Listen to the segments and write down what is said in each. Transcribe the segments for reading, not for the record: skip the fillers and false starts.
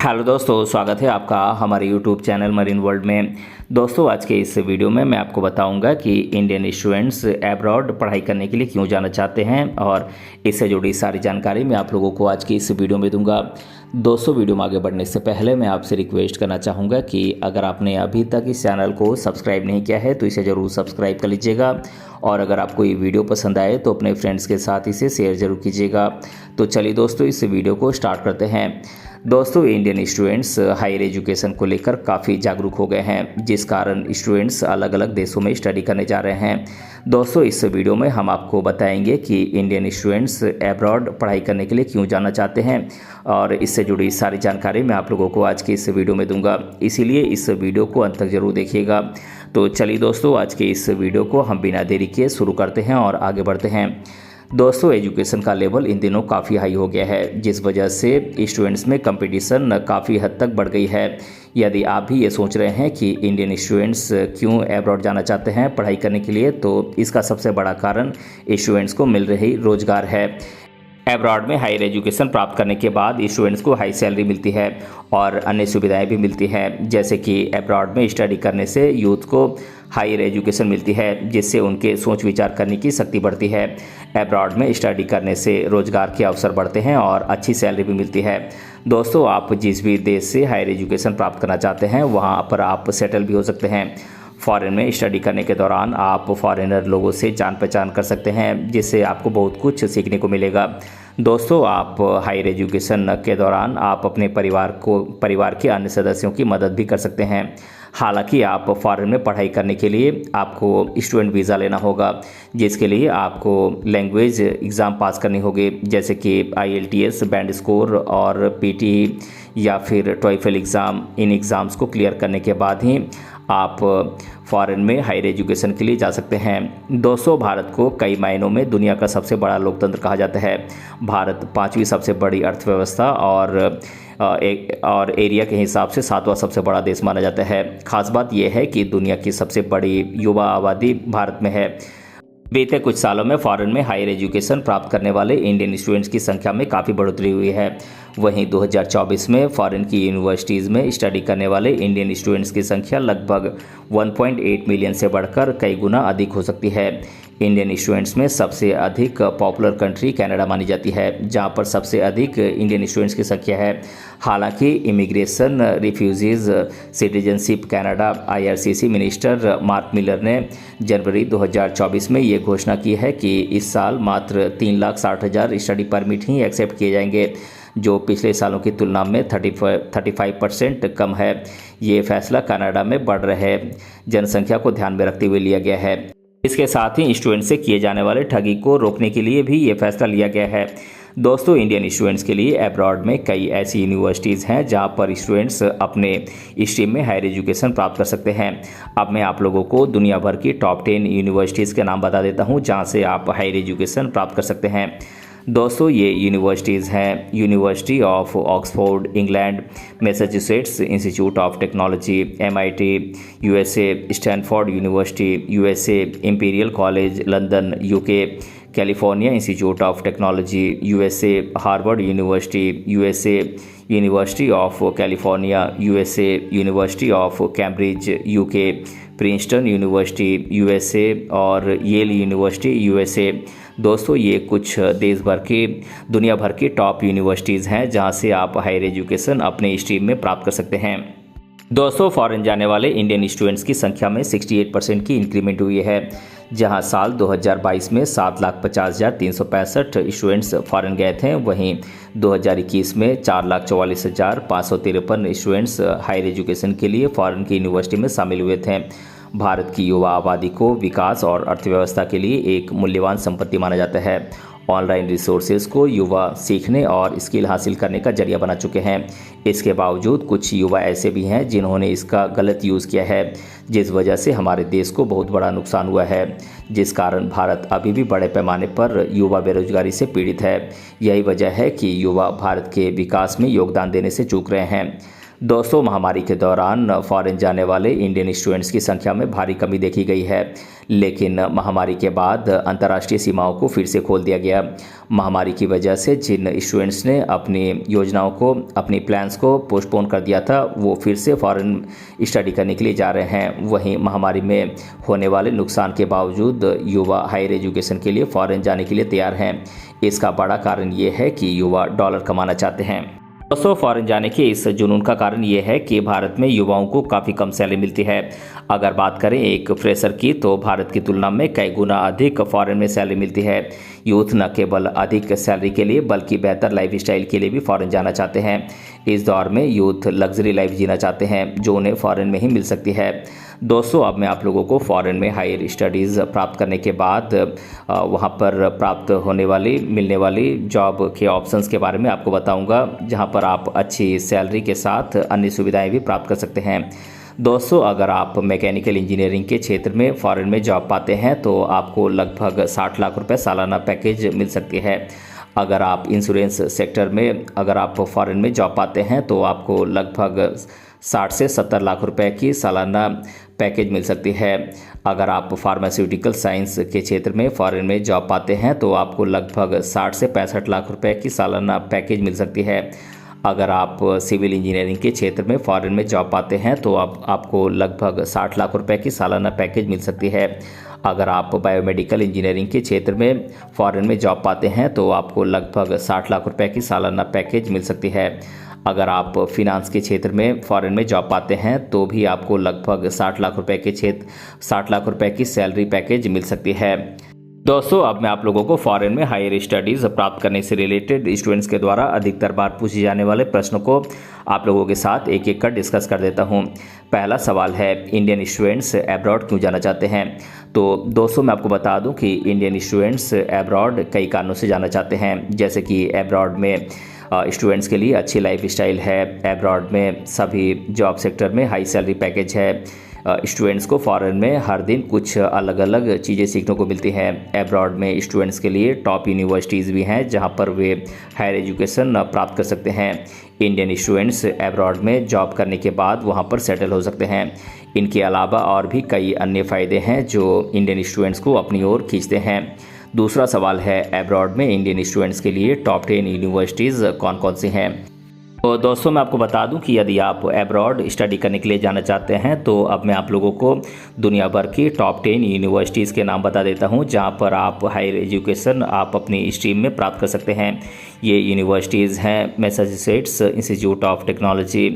Hello दोस्तों, स्वागत है आपका हमारे यूट्यूब चैनल मरीन वर्ल्ड में। दोस्तों, आज के इस वीडियो में मैं आपको बताऊंगा कि इंडियन स्टूडेंट्स एब्रॉड पढ़ाई करने के लिए क्यों जाना चाहते हैं और इससे जुड़ी सारी जानकारी मैं आप लोगों को आज की इस वीडियो में दूंगा। दोस्तों, वीडियो में आगे बढ़ने से पहले मैं आपसे रिक्वेस्ट करना चाहूँगा कि अगर आपने अभी तक इस चैनल को सब्सक्राइब नहीं किया है तो इसे ज़रूर सब्सक्राइब कर लीजिएगा और अगर आपको ये वीडियो पसंद आए तो अपने फ्रेंड्स के साथ इसे शेयर ज़रूर कीजिएगा। तो चलिए दोस्तों, इस वीडियो को स्टार्ट करते हैं। दोस्तों, इंडियन स्टूडेंट्स हायर एजुकेशन को लेकर काफ़ी जागरूक हो गए हैं, जिस कारण स्टूडेंट्स अलग अलग देशों में स्टडी करने जा रहे हैं। दोस्तों, इस वीडियो में हम आपको बताएंगे कि इंडियन स्टूडेंट्स एब्रॉड पढ़ाई करने के लिए क्यों जाना चाहते हैं और इससे जुड़ी सारी जानकारी मैं आप लोगों को आज की इस वीडियो में दूंगा, इसीलिए इस वीडियो को अंत तक जरूर देखिएगा। तो चलिए दोस्तों, आज के इस वीडियो को हम बिना देरी किए शुरू करते हैं और आगे बढ़ते हैं। दोस्तों, एजुकेशन का लेवल इन दिनों काफ़ी हाई हो गया है, जिस वजह से स्टूडेंट्स में कंपटीशन काफ़ी हद तक बढ़ गई है। यदि आप भी ये सोच रहे हैं कि इंडियन स्टूडेंट्स क्यों एब्रॉड जाना चाहते हैं पढ़ाई करने के लिए, तो इसका सबसे बड़ा कारण स्टूडेंट्स को मिल रही रोजगार है। एब्रॉड में हायर एजुकेशन प्राप्त करने के बाद स्टूडेंट्स को हाई सैलरी मिलती है और अन्य सुविधाएं भी मिलती हैं, जैसे कि एब्रॉड में स्टडी करने से यूथ को हायर एजुकेशन मिलती है, जिससे उनके सोच विचार करने की शक्ति बढ़ती है। एब्रॉड में स्टडी करने से रोजगार के अवसर बढ़ते हैं और अच्छी सैलरी भी मिलती है। दोस्तों, आप जिस भी देश से हायर एजुकेशन प्राप्त करना चाहते हैं वहाँ पर आप सेटल भी हो सकते हैं। फॉरेन में स्टडी करने के दौरान आप फॉरेनर लोगों से जान पहचान कर सकते हैं, जिससे आपको बहुत कुछ सीखने को मिलेगा। दोस्तों, आप हायर एजुकेशन के दौरान आप अपने परिवार के अन्य सदस्यों की मदद भी कर सकते हैं। हालांकि आप फॉरेन में पढ़ाई करने के लिए आपको स्टूडेंट वीज़ा लेना होगा, जिसके लिए आपको लैंग्वेज एग्ज़ाम पास करनी होगी, जैसे कि IELTS बैंड स्कोर और PTE या फिर TOEFL एग्ज़ाम। इन एग्ज़ाम्स को क्लियर करने के बाद ही आप फॉरेन में हायर एजुकेशन के लिए जा सकते हैं। दोस्तों, भारत को कई मायनों में दुनिया का सबसे बड़ा लोकतंत्र कहा जाता है। भारत 5वीं सबसे बड़ी अर्थव्यवस्था और एरिया के हिसाब से 7वां सबसे बड़ा देश माना जाता है। खास बात यह है कि दुनिया की सबसे बड़ी युवा आबादी भारत में है। बीते कुछ सालों में फॉरेन में हायर एजुकेशन प्राप्त करने वाले इंडियन स्टूडेंट्स की संख्या में काफ़ी बढ़ोतरी हुई है। वहीं 2024 में फॉरेन की यूनिवर्सिटीज़ में स्टडी करने वाले इंडियन स्टूडेंट्स की संख्या लगभग 1.8 मिलियन से बढ़कर कई गुना अधिक हो सकती है। इंडियन स्टूडेंट्स में सबसे अधिक पॉपुलर कंट्री कनाडा मानी जाती है, जहां पर सबसे अधिक इंडियन स्टूडेंट्स की संख्या है। हालांकि immigration, refugees, citizenship Canada IRCC minister mark Miller ने जनवरी 2024 में ये घोषणा की है कि इस साल मात्र 3,60,000 स्टडी परमिट ही एक्सेप्ट किए जाएंगे, जो पिछले सालों की तुलना में 35% कम है। ये फैसला कनाडा में बढ़ रहे जनसंख्या को ध्यान में रखते हुए लिया गया है। इसके साथ ही स्टूडेंट से किए जाने वाले ठगी को रोकने के लिए भी ये फैसला लिया गया है। दोस्तों, इंडियन स्टूडेंट्स के लिए एब्रॉड में कई ऐसी यूनिवर्सिटीज़ हैं जहां पर स्टूडेंट्स अपने स्ट्रीम में हायर एजुकेशन प्राप्त कर सकते हैं। अब मैं आप लोगों को दुनिया भर की टॉप 10 यूनिवर्सिटीज़ के नाम बता देता हूं जहां से आप हायर एजुकेशन प्राप्त कर सकते हैं। दोस्तों, ये यूनिवर्सिटीज़ हैं university of Oxford England, Massachusetts Institute of technology MIT USA, Stanford university USA, imperial College London UK, California Institute of technology USA, Harvard university USA, university of California USA, university of Cambridge UK, Princeton university USA और L university USA। दोस्तों, ये कुछ दुनिया भर की top universities हैं जहां से आप हायर एजुकेशन अपने स्ट्रीम में प्राप्त कर सकते हैं। दोस्तों, फॉरेन जाने वाले इंडियन स्टूडेंट्स की संख्या में 68% की इंक्रीमेंट हुई है, जहां साल 2022 में 7,50,365 स्टूडेंट्स फॉरेन गए थे। वहीं 2021 में 4,44,553 स्टूडेंट्स हायर एजुकेशन के लिए फॉरेन की यूनिवर्सिटी में शामिल हुए थे। भारत की युवा आबादी को विकास और अर्थव्यवस्था के लिए एक मूल्यवान संपत्ति माना जाता है। ऑनलाइन रिसोर्सेज को युवा सीखने और स्किल हासिल करने का जरिया बना चुके हैं। इसके बावजूद कुछ युवा ऐसे भी हैं जिन्होंने इसका गलत यूज़ किया है, जिस वजह से हमारे देश को बहुत बड़ा नुकसान हुआ है, जिस कारण भारत अभी भी बड़े पैमाने पर युवा बेरोजगारी से पीड़ित है। यही वजह है कि युवा भारत के विकास में योगदान देने से चूक रहे हैं। दोस्तों, महामारी के दौरान फॉरेन जाने वाले इंडियन स्टूडेंट्स की संख्या में भारी कमी देखी गई है, लेकिन महामारी के बाद अंतर्राष्ट्रीय सीमाओं को फिर से खोल दिया गया। महामारी की वजह से जिन स्टूडेंट्स ने अपनी योजनाओं को, अपनी प्लान्स को पोस्टपोन कर दिया था, वो फिर से फॉरेन स्टडी करने के लिए जा रहे हैं। वहीं महामारी में होने वाले नुकसान के बावजूद युवा हायर एजुकेशन के लिए फॉरेन जाने के लिए तैयार हैं। इसका बड़ा कारण ये है कि युवा डॉलर कमाना चाहते हैं। दोस्तों, फॉरेन जाने के इस जुनून का कारण ये है कि भारत में युवाओं को काफ़ी कम सैलरी मिलती है। अगर बात करें एक फ्रेशर की, तो भारत की तुलना में कई गुना अधिक फॉरेन में सैलरी मिलती है। यूथ न केवल अधिक सैलरी के लिए बल्कि बेहतर लाइफस्टाइल के लिए भी फॉरेन जाना चाहते हैं। इस दौर में यूथ लग्जरी लाइफ जीना चाहते हैं, जो उन्हें फॉरेन में ही मिल सकती है। दोस्तों, अब मैं आप लोगों को फॉरेन में हायर स्टडीज़ प्राप्त करने के बाद वहाँ पर प्राप्त होने वाली, मिलने वाली जॉब के ऑप्शंस के बारे में आपको बताऊंगा, जहाँ पर आप अच्छी सैलरी के साथ अन्य सुविधाएं भी प्राप्त कर सकते हैं। दोस्तों, अगर आप मैकेनिकल इंजीनियरिंग के क्षेत्र में फॉरेन में जॉब पाते हैं तो आपको लगभग 60 लाख रुपए सालाना पैकेज मिल सकती है। अगर आप इंश्योरेंस सेक्टर में अगर आप फॉरेन में जॉब पाते हैं तो आपको लगभग 60 से 70 लाख रुपए की सालाना पैकेज मिल सकती है। अगर आप फार्मास्यूटिकल साइंस के क्षेत्र में फॉरेन में जॉब पाते हैं तो आपको लगभग 60 से 65 लाख रुपए की सालाना पैकेज मिल सकती है। अगर आप सिविल इंजीनियरिंग के क्षेत्र में फॉरेन में जॉब पाते हैं तो आपको लगभग 60 लाख रुपए की सालाना पैकेज मिल सकती है। अगर आप बायोमेडिकल इंजीनियरिंग के क्षेत्र में फॉरेन में जॉब पाते हैं तो आपको लगभग 60 लाख रुपए की सालाना पैकेज मिल सकती है। अगर आप फिनांस के क्षेत्र में फॉरेन में जॉब पाते हैं तो भी आपको लगभग 60 लाख रुपए की सैलरी पैकेज मिल सकती है। दोस्तों, अब मैं आप लोगों को फॉरेन में हायर स्टडीज़ प्राप्त करने से रिलेटेड स्टूडेंट्स के द्वारा अधिकतर बार पूछे जाने वाले प्रश्नों को आप लोगों के साथ एक एक कर डिस्कस कर देता हूं। पहला सवाल है, इंडियन स्टूडेंट्स एब्रॉड क्यों जाना चाहते हैं? तो दोस्तों, मैं आपको बता दूं कि इंडियन स्टूडेंट्स एब्रॉड कई कारणों से जाना चाहते हैं, जैसे कि एब्रॉड में स्टूडेंट्स के लिए अच्छी लाइफ स्टाइल है, एब्रॉड में सभी जॉब सेक्टर में हाई सैलरी पैकेज है, स्टूडेंट्स को फॉरेन में हर दिन कुछ अलग अलग चीज़ें सीखने को मिलती हैं। एब्रॉड में स्टूडेंट्स के लिए टॉप यूनिवर्सिटीज़ भी हैं जहां पर वे हायर एजुकेशन प्राप्त कर सकते हैं। इंडियन स्टूडेंट्स एब्रॉड में जॉब करने के बाद वहां पर सेटल हो सकते हैं। इनके अलावा और भी कई अन्य फ़ायदे हैं जो इंडियन स्टूडेंट्स को अपनी ओर खींचते हैं। दूसरा सवाल है, एब्रॉड में इंडियन स्टूडेंट्स के लिए टॉप 10 यूनिवर्सिटीज़ कौन कौन सी हैं? तो दोस्तों, मैं आपको बता दूं कि यदि आप एब्रॉड स्टडी करने के लिए जाना चाहते हैं तो अब मैं आप लोगों को दुनिया भर की टॉप 10 यूनिवर्सिटीज़ के नाम बता देता हूं जहां पर आप हायर एजुकेशन आप अपनी स्ट्रीम में प्राप्त कर सकते हैं। ये यूनिवर्सिटीज़ हैं Massachusetts Institute of Technology,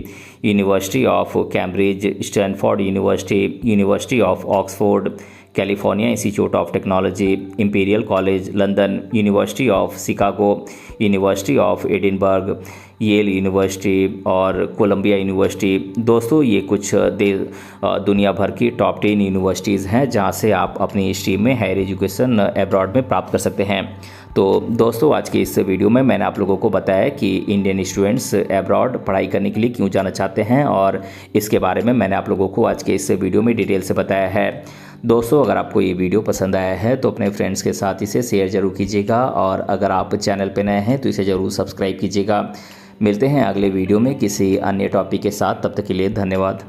University of Cambridge, Stanford University, University of Oxford, California Institute of Technology, Imperial College London, University of Chicago, University of Edinburgh, Yale University और कोलंबिया यूनिवर्सिटी। दोस्तों, ये कुछ दुनिया भर की टॉप 10 यूनिवर्सिटीज़ हैं जहां से आप अपनी स्ट्रीम में हायर एजुकेशन एब्रॉड में प्राप्त कर सकते हैं। तो दोस्तों, आज के इस वीडियो में मैंने आप लोगों को बताया कि इंडियन स्टूडेंट्स एब्रॉड पढ़ाई करने के लिए क्यों जाना चाहते हैं, और इसके बारे में मैंने आप लोगों को आज के इस वीडियो में डिटेल से बताया है। दोस्तों, अगर आपको ये वीडियो पसंद आया है तो अपने फ्रेंड्स के साथ इसे शेयर ज़रूर कीजिएगा, और अगर आप चैनल पर नए हैं तो इसे ज़रूर सब्सक्राइब कीजिएगा। मिलते हैं अगले वीडियो में किसी अन्य टॉपिक के साथ, तब तक के लिए धन्यवाद।